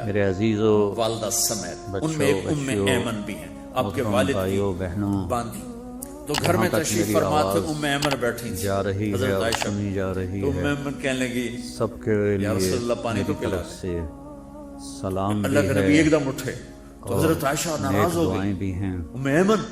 میرے عزیزو والدہ سمیت ان میں ایک ام ایمن بھی ہیں، آپ کے والد کی باندھی، تو گھر میں تشریف فرما تھے، ام ایمن بیٹھی تھی جا رہی ہے اور سنی جا رہی تو ام ہے، ایمن کہنے لگی سب کے یا رسول اللہ لیے پانی تو میری پلا طرف سے سلام اللہ بھی کے نبی ہے ایک دم اٹھے تو حضرت عائشہ نیک ناراض ہو دعائیں گئی، بھی ہیں۔ ام ایمن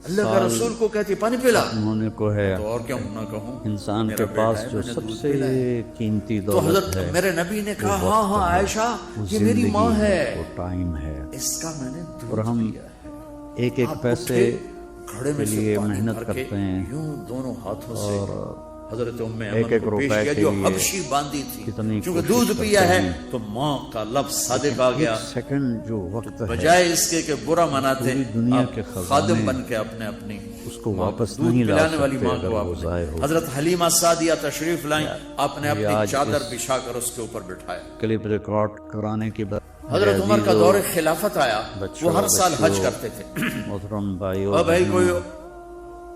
اللہ کا رسول کو کہتی پانی پلا، انہوں کو ہے تو اور کیا نہ کہوں، انسان میرا کے بیٹا پاس ہے، جو میں نے سب دودھ سے پلایا۔ قیمتی تو دولت حضرت ہے میرے نبی نے وہ کہا ہاں وقت ہاں ہے، عائشہ وہ یہ میری ماں زندگی ہے، وہ ٹائم ہے، اس کا میں نے اور دودھ ہم پیا ہے۔ ایک ایک آپ پیسے اٹھے گھڑے میں کے سے لیے پانی محنت بھر کے کرتے ہیں یوں دونوں ہاتھوں سے حضرت ام ایک ایمن ایک کو پیش روپے کیا کے جو لیے حبشی باندھی تھی، کتنی چونکہ کوشش دودھ پیا کرتے ہے ہیں۔ تو ماں کا لفظ صادق آ گیا، ایک سیکنڈ جو وقت ہے بجائے اس کے کہ برا مناتے پوری دنیا آپ کے خزانے خادم بن کے اپنے اپنی اس کو ماں واپس دودھ نہیں لا پلانے والی سکتے ماں اگر کو وہ آپ ضائع نے ہو۔ حضرت حلیمہ سعدیہ تشریف لائیں، آپ نے اپنی آج چادر اس بچھا کر اس کے اوپر بٹھایا۔ کلپ ریکارڈ کرانے کے بعد حضرت عمر کا دور خلافت آیا، وہ ہر سال حج کرتے تھے، محترم بھائیو اور بھائی کوئی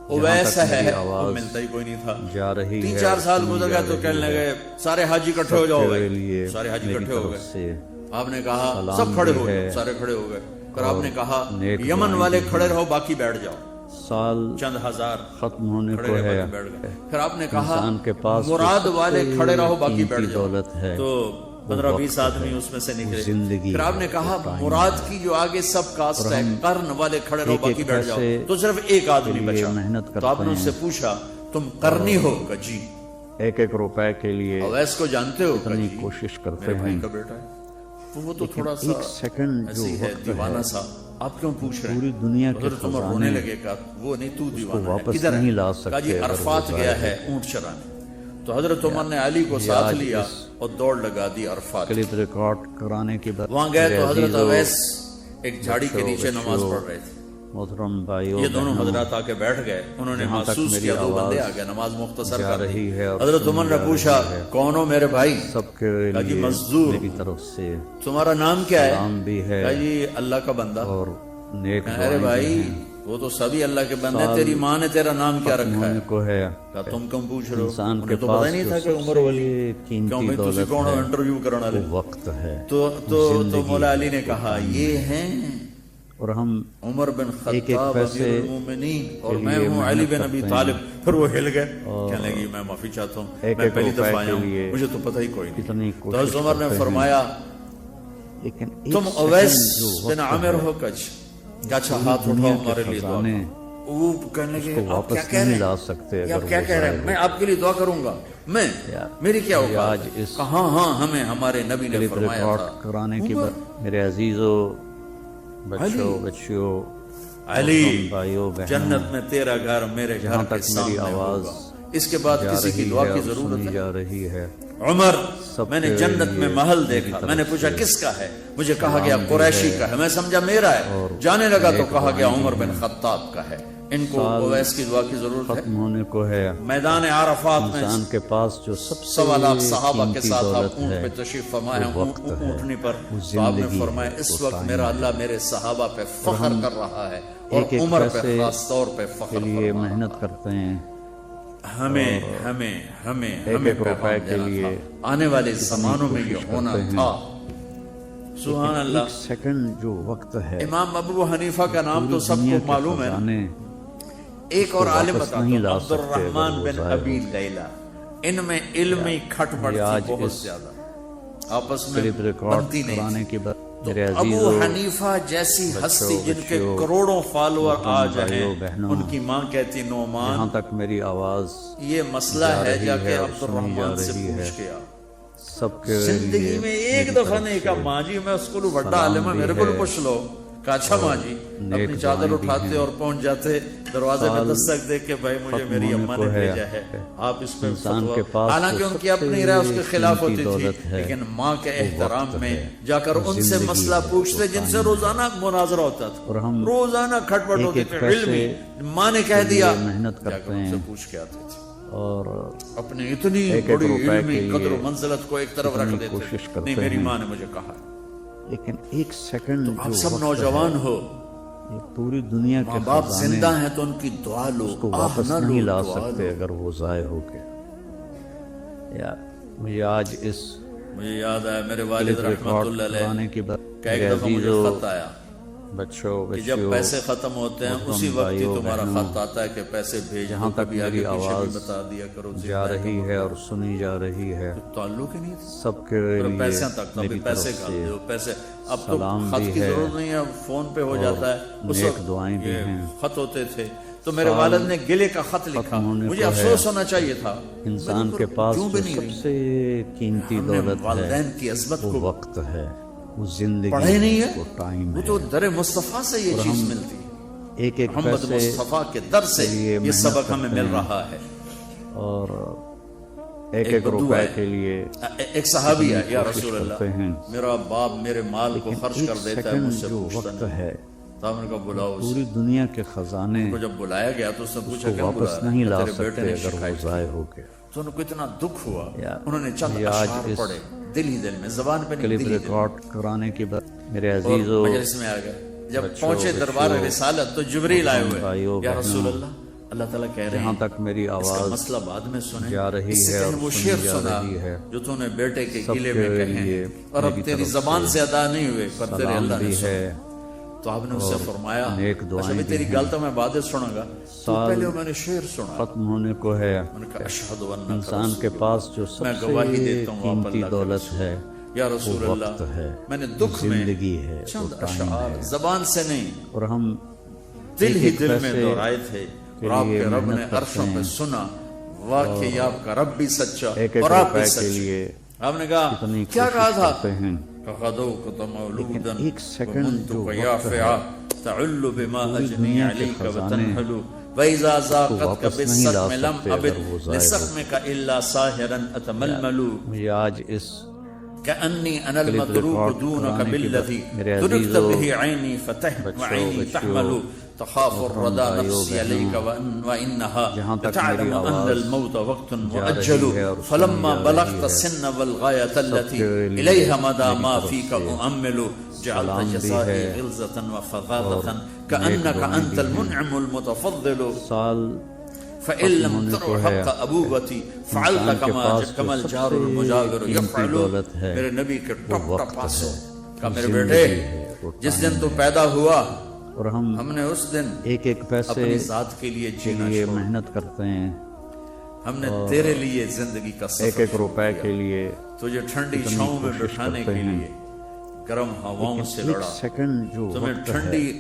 اویس ہے میری وہ آواز ملتا ہی کوئی نہیں تھا، جا رہی ہے 3-4 سال گزر گئے تو کہنے لگے سارے حاجی اکٹھے ہو جاؤ کے گئے، لیے سارے حاجی میری اکٹھے ہو طرف گئے، سے آپ نے کہا سلام سب کھڑے بھی ہو ہے جاؤ، سارے کھڑے ہو گئے، پھر آپ نے کہا نیک یمن دعائیں والے بھی کھڑے ہیں۔ رہو باقی بیٹھ جاؤ، سال چند ہزار ختم ہونے کھڑے کو رہے ہے، باقی بیٹھ گئے، پھر آپ نے کہا انسان کے پاس جو مراد سب والے سے کھڑے رہو باقی قیمتی بیٹھ جاؤ، دولت ہے تو وہ 15-20 وقت آدمی ہے، اس میں سے وہ نکلے، زندگی پھر آپ نے ہے، کہا وہ ٹائم مراد ہے۔ کی جو آگے سب کاسٹ اور ہے ہم قرن والے کھڑے رہو ایک باقی ایک بیٹھ جاؤ، پیسے تو صرف ایک آدمی کے لیے بچا، محنت تو آپ نے کرتے اس سے ہیں، پوچھا تم کرنی ہو کہ جی، ایک ایک روپے کے لیے اویس کو جانتے ہو کہ کتنی جی کوشش کرتے میرے بھائی ہیں، کا بیٹا ہے، تو وہ تو لیکن تھوڑا سا ایک سیکنڈ جو ایسی ہے وقت دیوانہ ہے سا، آپ کیوں پوچھ رہے پوری ہیں؟ دنیا کے حضرت عمر رونے خزانے لگے کہ وہ نہیں تو دیوانہ ہے، واپس کدھر نہیں ہے؟ لا کہا جی سکتے اگر عرفات وہ گیا ضائع ہے اونٹ چرانے، تو حضرت عمر نے علی کو ساتھ لیا اور دوڑ لگا دی عرفات، کلپ ریکارڈ کرانے کے بعد وہاں گئے تو حضرت عزیزو، اویس ایک جھاڑی کے نیچے بچوں، نماز پڑھ رہے تھے، محترم بھائیو یہ دونوں بہنوں، حضرات آ کے بیٹھ گئے، انہوں نے جہاں تک محسوس میری کیا دو بندے آواز آ گئے، نماز مختصر جا کر دی، رہی ہے اور حضرت سنی عمر نے جا رہی پوچھا ہے، کون ہو میرے بھائی؟ سب کے کہا جی لیے مزدور، میری طرف سے تمہارا نام کیا ہے؟ سلام بھی ہے کہا جی اللہ کا بندہ، اور نیک ارے دعائیں بھی بھائی ہیں۔ وہ تو سبھی اللہ کے بندے، سال تیری ماں نے تیرا نام کیا رکھا ہونے ہے؟ کو ہے، کہا تم کم پوچھ رہے ہو، انسان کے انہیں تو پتہ پاس ہی نہیں جو تھا کہ سب عمر سے ولی کیوں قیمتی بھائی تسی دولت کون ہو ہے انٹرویو کرنے والے؟ وہ وقت ہے، تو زندگی مولا علی ہے، نے کہا یہ ہیں اور ہم عمر بن ایک خطاب پیسے امیر المومنین اور کے میں لیے ہوں علی محنت بن ابی کرتے ہیں، طالب، پھر وہ ہل گئے، کہنے لگی میں معافی چاہتا ہوں، ایک میں ایک پہلی روپے دفعہ آیا کے ہوں، لیے مجھے تو پتہ ہی کوئی نہیں، کتنی تو کوشش حضرت عمر نے کرتے ہیں، فرمایا لیکن تم ایک اویس سیکنڈ جو بن وقت عامر ہے ہو کچھ، اچھا ہاتھ دنیا اٹھاؤ ہمارے کے لیے دعا خزانے کرو، وہ کہنے اس لگے کو آپ کیا واپس کہہ رہے نہیں ہیں؟ لا سکتے یہ اگر آپ کیا وہ کہہ رہے ضائع ہیں؟ ہو۔ میں آپ کے لیے دعا کروں گا، میں میری کیا اوقات آج ہے؟ اس کہا ہاں ہاں ہمیں ہمارے نبی نے کلپ فرمایا ریکارڈ تھا، کرانے کے عمر بعد میرے عزیزو، بچوں، علی محترم بھائیو بہنوں، جنت میں تیرا گھر میرے گھر جہاں کے تک میری سامنے آواز ہوگا، اس کے بعد جا کسی کی رہی دعا ہے کی اور ضرورت سنی ہے؟ جا رہی ہے، عمر سب میں نے کے جنت میں لیے محل میری دیکھا، طرف میں نے پوچھا سے کس کا ہے؟ مجھے کہا گیا سلام بھی قریشی ہے کا ہے، میں سمجھا میرا ہے، اور جانے لگا تو نیک کہا گیا دعائیں عمر بھی بن ہیں۔ خطاب کا ہے، ان کو سال اویس کی دعا کی ضرورت ہے؟ ختم ہونے کو ہے، میدان عرفات میں انسان کے پاس جو سب سے 1.25 لاکھ صحابہ کے قیمتی ساتھ آپ دولت اونٹ ہے پہ تشریف فرمائے وہ ہیں، وقت ہے، اونٹنی پر، وہ تو آپ نے زندگی فرمایا ہے، اس وہ وقت ٹائم میرا ہے۔ اللہ میرے صحابہ پہ فخر کر رہا ہے اور ایک ایک عمر پہ پیسے خاص طور پہ کے فخر لیے فرما محنت رہا کرتے ہیں، ہے۔ ہمیں ایک ایک روپے پیغام کے دینا لیے تھا، آنے والے زمانوں میں یہ کوشش ہونا کرتے ہیں، تھا، سبحان ایک اللہ۔ سیکنڈ جو وقت ہے، امام ابو حنیفہ کا نام تو پوری سب دنیا کو کے معلوم ہے نا، خزانے ایک اور عالم واپس بتا نہیں دو، لا عبد سکتے اگر الرحمن وہ بن ضائع ابی ہو۔ لیلہ، ان میں علمی کھٹ پڑ تھی آج بہت اس زیادہ، آپس میں کلپ ریکارڈ بنتی نہیں کرانے تھی۔ کے بعد تو میرے ابو عزیزو، حنیفہ جیسی ہستی جن کے بچوں، کروڑوں فالوور آج بھائیو ہیں، بہنوں، ان کی ماں کہتی جہاں نعمان تک میری آواز یہ مسئلہ جا ہے، رہی جا ہے کے اور عبد سنی جا الرحمن سے رہی ہے، پوچھ کے آ۔ سب کے زندگی لیے میں ایک میری دفعہ طرف نہیں کہا سے ماں جی میں اس کو بڑا سلام عالم ہے، بھی میرے کو ہے پوچھ لو۔ کہا اچھا ماں جی، نیک اپنی چادر دعائیں بھی اٹھاتے ہیں۔ اور پہنچ جاتے، دروازے میں سال دستک دے کے بھائی مجھے ختم میری ہونے اماں کو نے ہے، بھیجا ہے، آپ اس پہ انسان فتویٰ، کے پاس حالانکہ جو ان سب کی اپنی سے رائے اس کے خلاف قیمتی ہوتی تھی، دولت ہے، لیکن ماں کے وہ احترام وقت میں ہے، جا کر وہ ان سے زندگی مسئلہ ہے، پوچھتے وہ جن سے ٹائم روزانہ مناظرہ ہوتا اور تھا، ہم روزانہ کھٹپٹ ایک ہوتی ایک تھی، پیسے علمی، ماں نے کہہ کے دیا، لیے محنت جا کر کرتے ان سے ہیں، پوچھ کے آتے تھے، اور اپنی اتنی ایک ایک بڑی روپے علمی کے قدر و لیے منزلت کو ایک طرف رکھ کتنی دیتے کوشش تھے، کرتے نہیں میری ہیں، ماں نے مجھے کہا ہے۔ لیکن ایک سیکنڈ آپ جو سب وقت نوجوان ہے، ہو، یہ پوری دنیا ماں کے باپ خزانے زندہ ہیں تو ان کی دعا لو، اس کو آہ واپس نہ نہیں لو، لا دعا سکتے لو۔ اگر وہ ضائع ہو گیا۔ یا مجھے آج اس مجھے یاد آیا میرے والد رحمت اللہ علیہ کے بعد کا ایک دفعہ مجھے خط آیا بچوں کہ جب پیسے ختم ہوتے ہیں اسی وقت ہی تمہارا خط آتا ہے کہ پیسے بھیج دو. جہاں تک کبھی آگے میری پیچھے بھی آواز بتا دیا کرو جا رہی ہے اور سنی جا رہی ہے تعلق ہی نہیں تھا سب کے لیے پیسے تک تو میری پیسے طرف کر سے دو پیسے. اب تو سلام خط بھی کی ہے ضرورت نہیں ہے, اب فون پہ ہو جاتا ہے. اس نیک وقت دعائیں بھی یہ ہیں. خط ہوتے تھے تو میرے والد نے گلے کا خط لکھا. مجھے افسوس ہونا چاہیے تھا. انسان کے پاس جو سب سے قیمتی دولت ہے والدین کی عظمت وہ کو وقت ہے, وہ زندگی پڑھے نہیں وہ ہے, ٹائم وہ ہے. تو در مصطفیٰ سے یہ چیز ملتی ہے. ایک ایک محمد پیسے مصطفیٰ کے در سے یہ سبق ہمیں مل رہا ہے. اور ایک ایک روپے کے لیے ایک صحابی ہے, یا کوشش رسول کرتے اللہ ہیں. میرا باپ میرے مال کو خرچ کر دیتا ہے, مجھ سے جو پوچھتا وقت نہیں. ہے تو ہم نے کہا بلاؤ اسے. پوری دنیا کے خزانے کو جب بلایا گیا تو اس نے پوچھا کیوں واپس بلایا؟ نہیں لا تیرے بیٹے سکتے نے اگر وہ شکایت کی. ضائع ہو گئے. تو ان کو اتنا دکھ ہوا, انہوں نے چند یہ آج اشعار اس پڑھے دل ہی دل میں, زبان پہ نہیں, کلپ دل ہی دل میں. ریکارڈ کرانے کے بعد میرے اور عزیزو مجلس میں آ گئے. جب پہنچے دربار رسالت تو جبریل آئے ہوئے, یا رسول اللہ اللہ تعالیٰ کہہ رہے جہاں ہیں تک میری اس کا آواز مسئلہ بعد میں سنیں, جا رہی اس سے ہے کہیں اور وہ سنی شعر جا سنا رہی ہے جو تو نے بیٹے کے سب گلے کے میں کہے لیے ہیں اور اب میری تیری طرف زبان سے سے ادا نہیں ہوئے, پر تیرے سلام اللہ نے بھی سنا. ہے. تو آپ نے اس سے فرمایا نیک دعائیں اچھا میں بھی تیری ہیں. گل تو میں بعد سنوں گا, تو پہلے میں نے شعر سنا. ختم ہونے کو ہے. میں نے کہا اشہد ان انسان کے پاس جو میں سب گواہی سے دیتا ہوں آپ قیمتی اللہ کے دولت رسول. ہے یا وہ رسول وقت اللہ ہے, میں نے دکھ میں زندگی ہے, وہ چند ٹائم اشعار ہے. زبان سے نہیں اور ہم دل ہی ایک دل میں پیسے دہرائے تھے, اور آپ کے رب نے عرشوں پہ سنا. واقعی آپ کا رب بھی سچا ایک ایک اور آپ بھی روپے کے سچے. لیے آپ نے کہا اتنی کیا کہا کوشش تھا؟ کرتے ہیں. فغدوك مولودا ایک سیکنڈ جو ومنتك وقت ہے يافعا تعل بما اجني دنیا کے عليك خزانے وتنهل واذا ذاقتك واپس نہیں لا بالسقم لم سکتے ابد اگر وہ ضائع ہو. لسقمك الا ساهرا اتململ مجھے آج اس كأني أنا کلپ المتروك ریکارڈ دونك کرانے کے بالذي بعد میرے تركت عزیزو, به عيني فتح وعيني تحمل تخاف الردى نفسي عليك وإنها جہاں تک تعلم میری أن آواز الموت وقت جا رہی مؤجل ہے اور فلما سنی جا بلغت رہی ہے. السن والغاية التي کے لیے إليها مدى میری ما طرف فيك سے أؤمل جعلت سلام بھی جزائي ہے غلظة اور وفظاظة نیک كأنك دعائیں أنت بھی ہیں. المنعم المتفضل سال فإن لم ہونے کو تر ہے. حق أبوتي انسان فعلت کے پاس جو كما سب الجار سے المجاور قیمتی يفعل. دولت ہے میرے نبی کے وہ ٹپ وقت ٹپ آنسو ہے, کا میرے زندگی بیٹے ہے, وہ جس ٹائم دن تو ہے. پیدا ہوا اور ہم ہم نے اس دن ایک ایک پیسے اپنی ذات کے لیے کے جینا لیے چھوڑ, محنت کرتے ہیں. ہم نے تیرے لیے زندگی کا ایک سفر ایک روپے کے لیے تجھے ٹھنڈی اتنی چھاؤں میں کوشش بٹھانے کرتے کے ہیں. لیے گرم ہواؤں سے ایک لڑا, سیکنڈ جو تمہیں وقت ہے ٹھنڈی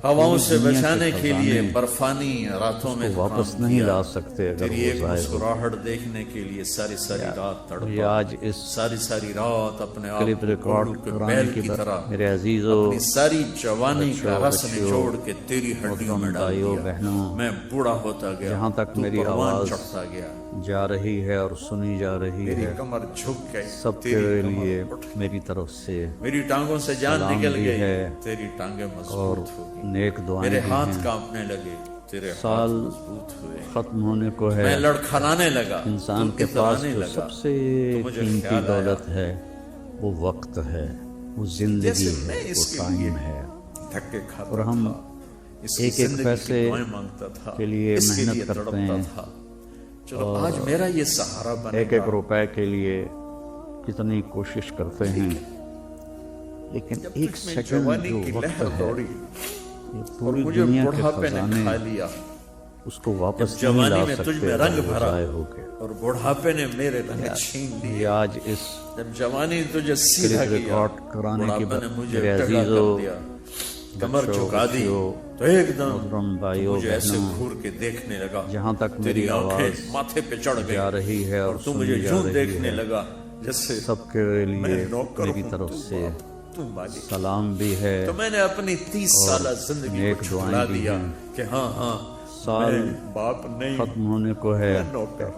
ہواؤں سے دنیا کے بچانے کے لیے خزانے برفانی راتوں میں واپس کام نہیں کیا. لا سکتے اگر تیری وہ ایک ضائع ہو. مسکراہٹ دیکھنے کے لیے ساری ساری رات یہ تڑپا, آج اس ساری رات اپنے آپ کلپ کو ریکارڈ گھوڑوں کے کرانے بیل کے کی بعد طرح میرے عزیزو, اپنی ساری جوانی کا بچوں, رس نچوڑ کے تیری ہڈیوں میں ڈال بھائیوں دیا. بہنوں, میں بوڑھا ہوتا گیا, جہاں تک تو میری پروان آواز چڑھتا گیا, جا رہی ہے اور سنی جا رہی میری ہے, کمر جھک گئی, سب کے تیری لیے کمر اٹھ, میری طرف سے میری ٹانگوں سے جان سلام نکل بھی گئی, ہے تیری ٹانگیں اور مضبوط ہو گئی, نیک دعائیں میرے بھی ہاتھ ہیں. کانپنے لگے, تیرے ہاتھ سال مضبوط ہوئے, ختم ہونے کو میں ہے. لڑکھڑانے لگا, انسان تو کے پاس اترانے جو لگا. سب سے تو مجھے قیمتی خیال آیا, دولت ہے وہ وقت ہے, وہ جیسے زندگی میں ہے, اس وہ کے لیے ٹائم ہے. دھکے کھاتا اور ہم تھا, اس کی ایک ایک زندگی پیسے کی دعائیں مانگتا تھا, کے لیے اس کے محنت لیے کرتے تڑپتا ہیں. تھا. چلو آج میرا یہ سہارا بنے ایک ایک گا. روپے کے لیے کتنی کوشش کرتے ہیں, لیکن جب ایک تک میں سیکنڈ جوانی جو کی وقت لہر ہے, دوڑی یہ اور پوری مجھے دنیا کے بڑھاپے نے خزانے کھا لیا, اس کو واپس جب نہیں لا جوانی میں تجھ سکتے میں اگر رنگ وہ بھرا ضائع ہو گئے. اور بڑھاپے نے میرے رنگ چھین یہ لیے. آج اس جب جوانی تجھے سیدھا کلپ کیا, ریکارڈ کرانے کے بڑھاپے نے بعد مجھے میرے ٹکا عزیزو, کر دیا, کمر بچوں, جھکا دی, بچیوں, تو ایک دم محترم بھائیوں, مجھے ایسے بہنوں, گھور کے دیکھنے لگا, جہاں تک تیری میری آنکھیں آواز ماتھے پہ چڑھ گئی جا رہی ہے اور اور تو مجھے سنی جا یوں رہی دیکھنے ہے, لگا جیسے سب کے میں لیے نوکر میری ہوں, طرف تو سے باپ, تو مالک. سلام بھی ہے. تو میں نے اپنی 30 سالہ زندگی کو نیک چھٹلا دعائیں بھی دیا ہیں. کہ ہاں سال میں باپ نہیں, ختم ہونے کو ہے. میں نوکر.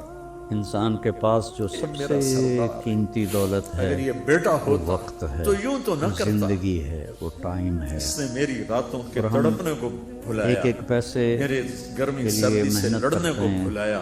انسان کے پاس جو سب میرا سے سردار. قیمتی دولت ہے اگر یہ بیٹا وہ ہوتا وقت ہے, تو یوں تو نہ وہ کرتا. زندگی ہے, وہ ٹائم ہے. اس نے میری راتوں کے اور ہم تڑپنے کو بھلایا, ایک ایک پیسے میرے گرمی کے لیے سردی سے محنت لڑنے کرتے کو ہیں. بھلایا,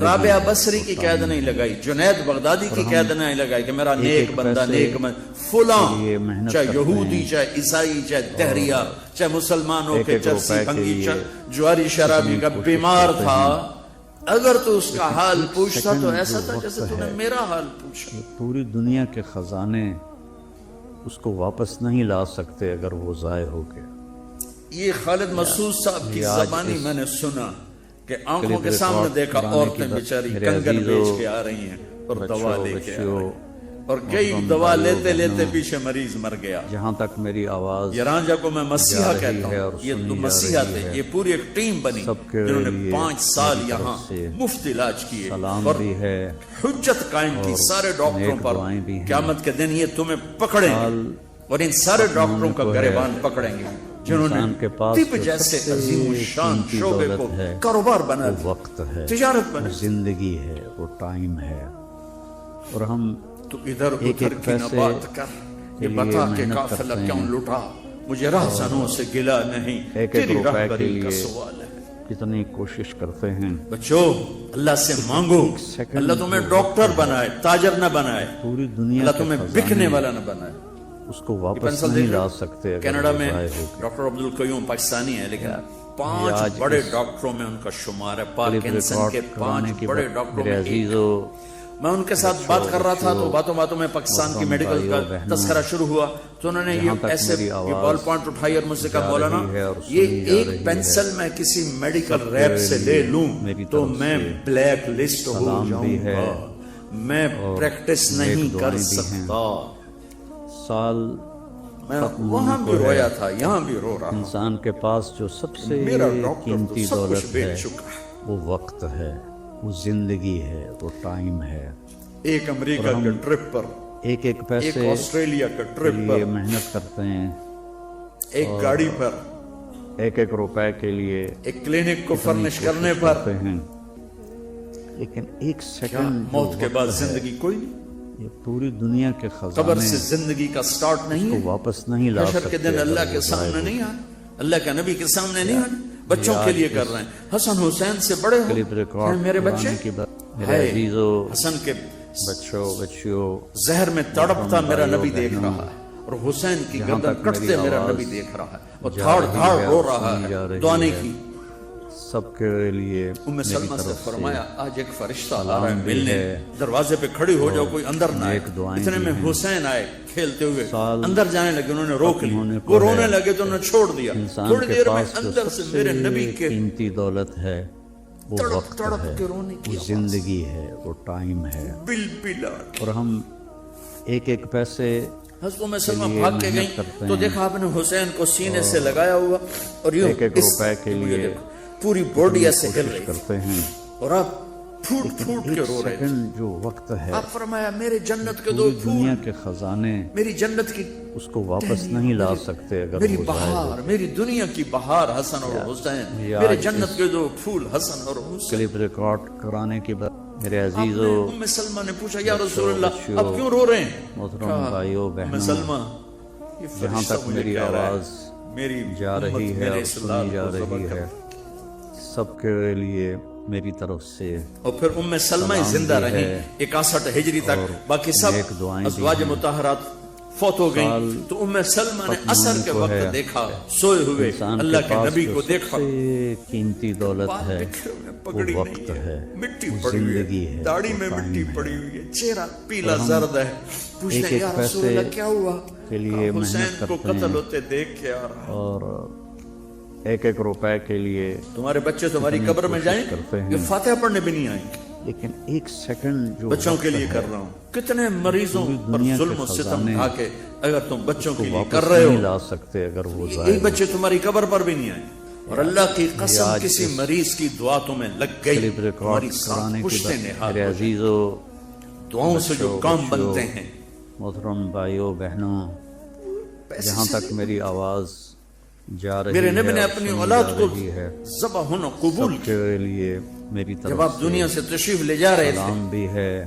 رابعہ بصری کی قید نہیں لگائی، جنید بغدادی کی قید نہیں لگائی کہ میرا نیک بندہ فلاں، چاہے یہودی چاہے عیسائی چاہے دہریہ چاہے مسلمانوں کے چرسی بھنگی جواری شرابی کا بیمار تھا، اگر تو اس کا حال پوچھتا تو ایسا تھا جیسے تو نے میرا حال پوچھا۔ پوری دنیا کے خزانے اس کو واپس نہیں لا سکتے اگر وہ ضائع ہو گیا۔ یہ خالد مسعود صاحب کی زبانی میں نے سنا کہ آنکھوں کے سامنے دیکھا عورتیں بیچاری کنگن بیچ کے آ رہی ہیں اور دوا لے کے آ رہی ہیں، اور کئی دوا لیتے لیتے پیچھے مریض مر گیا۔ جہاں تک میری آواز یہ رانجھا کو میں مسیحا کہتا ہوں، یہ تو مسیحا تھے، یہ پوری ایک ٹیم بنی جنہوں نے 5 سال یہاں مفت علاج کیے اور حجت قائم کی سارے ڈاکٹروں پر، قیامت کے دن یہ تمہیں پکڑیں گے اور ان سارے ڈاکٹروں کا گریبان پکڑیں گے جنہوں نے طب جیسے عظیم شان شعبے کو کاروبار بنا دیا، وقت ہے، تجارت بنا، زندگی ہے، وہ ٹائم ہے، اور ہم تو ادھر ادھر کی نہ بات کر، یہ بتا کہ قافلہ کیوں لٹا، مجھے راہزنوں سے گلا نہیں، تیری راہبری کا سوال ہے۔ کتنی کوشش کرتے ہیں بچو، اللہ سے مانگو، اللہ تمہیں ڈاکٹر بنائے، تاجر نہ بنائے، پوری دنیا اللہ تمہیں بکنے والا نہ بنائے۔ اس کو واپس نہیں لا سکتے۔ کینیڈا میں ڈاکٹر عبدالقیوم پاکستانی ہے، لیکن 5 بڑے ڈاکٹروں میں ان کا شمار ہے، پارکنسن کے 5 بڑے ڈاکٹروں میں ایک۔ میں ان کے ساتھ بات کر رہا تھا تو باتوں باتوں میں پاکستان کی میڈیکل کا تذکرہ شروع ہوا، تو انہوں نے یہ ایسے بال پوائنٹ اٹھائی اور مجھ سے کہا مولانا یہ ایک پینسل میں کسی میڈیکل ریپ سے لے لوں تو میں بلیک لسٹ ہو جاؤں گا، میں پریکٹس نہیں کر سکتا۔ سال میں وہاں بھی رویا تھا، یہاں بھی رو رہا۔ انسان کے پاس جو سب سے قیمتی دولت ہے وہ وقت ہے، وہ زندگی ہے، وہ ٹائم ہے۔ ایک امریکہ کے ٹرپ پر، ایک پیسے آسٹریلیا کے ٹرپ پر محنت کرتے ہیں، ایک گاڑی پر، ایک روپے کے لیے ایک کلینک کو فرنش کرنے پر، لیکن ایک سیکنڈ موت کے بعد زندگی کوئی نہیں۔ یہ پوری دنیا کے خزانے قبر سے زندگی کا سٹارٹ نہیں ہے، واپس نہیں لا سکتے۔ حشر کے دن اللہ کے سامنے نہیں آنا، اللہ کے نبی کے سامنے نہیں آنا، بچوں کے لیے کر رہے ہیں۔ حسن حسین سے بڑے ہو میرے بچے، حسن کے بچوں زہر میں تڑپتا میرا نبی دیکھ رہا ہے، اور حسین کی گردن کٹتے میرا نبی دیکھ رہا ہے، اور دھاڑ دھاڑ رو رہا ہے دعا نہیں کی۔ سب کے لیے ام سلمہ سے فرمایا آج ایک فرشتہ آ رہا ہے ملنے، دروازے پہ کھڑی ہو جاؤ، کوئی اندر نہ آئے۔ اتنے میں حسین آئے کھیلتے ہوئے، اندر جانے لگے، انہوں نے روک لی، وہ رونے لگے تو انہوں نے چھوڑ دیا۔ تھوڑی دیر میں اندر سے میرے نبی کے قیمتی دولت ہے وہ وقت ہے، وہ زندگی ہے، وہ ٹائم ہے، بل بلا۔ اور ہم ایک پیسے حضرت ام سلمہ بھاگ کے گئیں تو دیکھا آپ نے حسین کو سینے سے لگایا ہوا، اور یوں ایک روپے کے لیے پوری باڈی ایسے ہل رہی کرتے ہیں، اور آپ پھوٹ پھوٹ کے رو رہے ہیں۔ جو وقت ہے، آپ فرمایا میرے جنت کے 2 پھول، دنیا کے خزانے میری جنت کی اس کو واپس نہیں لا سکتے اگر میری بہار، میری دنیا کی بہار حسن اور حسین، میرے جنت کے 2 پھول حسن اور حسین۔ کلپ ریکارڈ کرانے کے بعد میرے عزیزو، ام سلمہ نے پوچھا یا رسول اللہ آپ کیوں رو رہے ہیں؟ محترم بھائیو ام بہنوں، سلمہ جہاں تک میری آواز جا رہی ہے اور سنی جا رہی ہے، سب کے لیے میری طرف سے۔ اور پھر ام سلمہ زندہ رہی 61 ہجری تک، باقی سب ازواج مطہرات فوت ہو گئیں۔ تو ام سلمہ نے عصر کے وقت دیکھا سوئے ہوئے اللہ کے نبی کو دیکھا۔ قیمتی دولت ہے وہ وقت ہے، مٹی وہ پڑی زندگی ہوئی ہے، ہے، داڑھی میں مٹی پڑی ہوئی ہے، چہرہ پیلا زرد ہے۔ پوچھتے ہیں یا رسول اللہ کیا ہوا؟ کے لیے حسین کو قتل ہوتے دیکھ کے آ رہا، اور ایک روپے کے لیے تمہارے بچے تمہاری قبر میں جائیں، یہ فاتحہ پڑھنے بھی نہیں آئیں گے، لیکن ایک سیکنڈ جو بچوں کے لیے کر رہا ہوں۔ کتنے مریضوں پر ظلم و ستم ڈھا کے اگر تم بچوں کے لیے کر رہے ہو، نہیں لا سکتے اگر وہ ایک بچے تمہاری قبر پر بھی نہیں آئے، اور اللہ کی قسم کسی مریض کی دعا تمہیں لگ گئی، تمہاری ساتھ پشتے نہاد میرے عزیزو، دعاؤں سے جو کام بنتے ہیں۔ محترم بھائیو بہنوں، جہاں تک میری آواز جا رہی ہے، میرے نبی نے اپنی اولاد کو ذبح ہونا قبول کے لیے میری طرف جب آپ دنیا سے تشریف لے جا رہے تھے، سلام بھی ہے،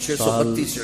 632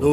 2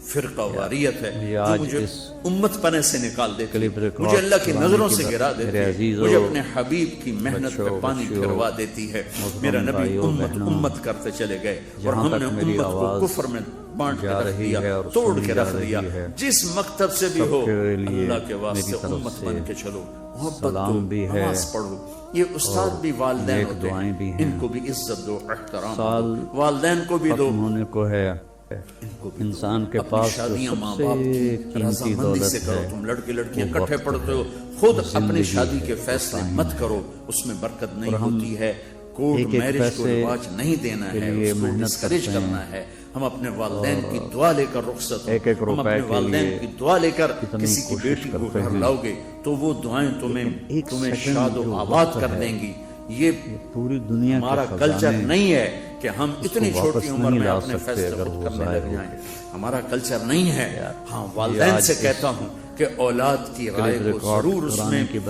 فرقہ واریت ہے یہ جو آج مجھے اس امت پنے سے نکال دیتی کلپ ہے، ریکارڈ مجھے اللہ کی کرانے نظروں کی سے بات گرا میرے دیتی ہے، عزیزوں، مجھے اپنے حبیب کی محنت پہ بچوں، پانی بچیوں، پھروا دیتی ہے۔ محترم میرا نبی بھائیوں، امت بہنوں، امت کرتے چلے گئے اور جہاں ہم تک نے میری امت کو آواز کفر میں بانٹ کے جا رکھ رہی دیا، ہے اور توڑ سنی کے جا رکھ دیا۔ رہی ہے، جس مکتب سے بھی سب ہو کے لیے اللہ کے واسطے میری طرف امت سے بن کے چلو، محبت سلام دو، بھی ہے نماز پڑھو۔ یہ استاد بھی والدین نیک ہوتے دعائیں بھی ہیں، ہیں۔ ان کو بھی عزت دو، احترام سال دو، والدین کو بھی دو، ختم ہونے کو ہے، انسان کے اپنی پاس جو شادیاں سب ماں سے باپ کی قیمتی رضامندی سے دولت کرو۔ ہے تم لڑکے لڑکیاں وہ اکٹھے وقت پڑھتے ہو، ہے، خود اپنی زندگی شادی ہے، کے فیصلے ٹائم مت ہے۔ کرو، اس میں برکت نہیں اور ہم ہوتی ہے۔ کورٹ ایک ایک میرج کو پیسے رواج نہیں دینا کے ہے، لیے اس کو محنت ڈسکریج کرتے ہیں، کرنا ہے۔ ہم اپنے والدین کی دعا لے کر رخصت ہو، ایک ایک ہم روپے اپنے کے والدین لیے کی دعا لے کر کتنی کسی کی کوشش بیٹی کو کرتے گھر ہیں، لاؤ گے تو وہ دعائیں تمہیں ایک سیکنڈ شاد و جو آباد وقت کر ہے، دیں گی۔ یہ پوری دنیا ہمارا کے کلچر خزانے نہیں ہے کہ ہم اتنی کو چھوٹی واپس عمر نہیں میں لا اپنے سکتے فیصلے اگر خود وہ کرنے ظاہر لگ ہو۔ جائیں۔ ہمارا کلچر نہیں ہے۔ ہاں، والدین آج سے اس کہتا ہوں کہ اولاد کی رائے کلپ کو ریکارڈ ضرور اس کرانے میں کی بات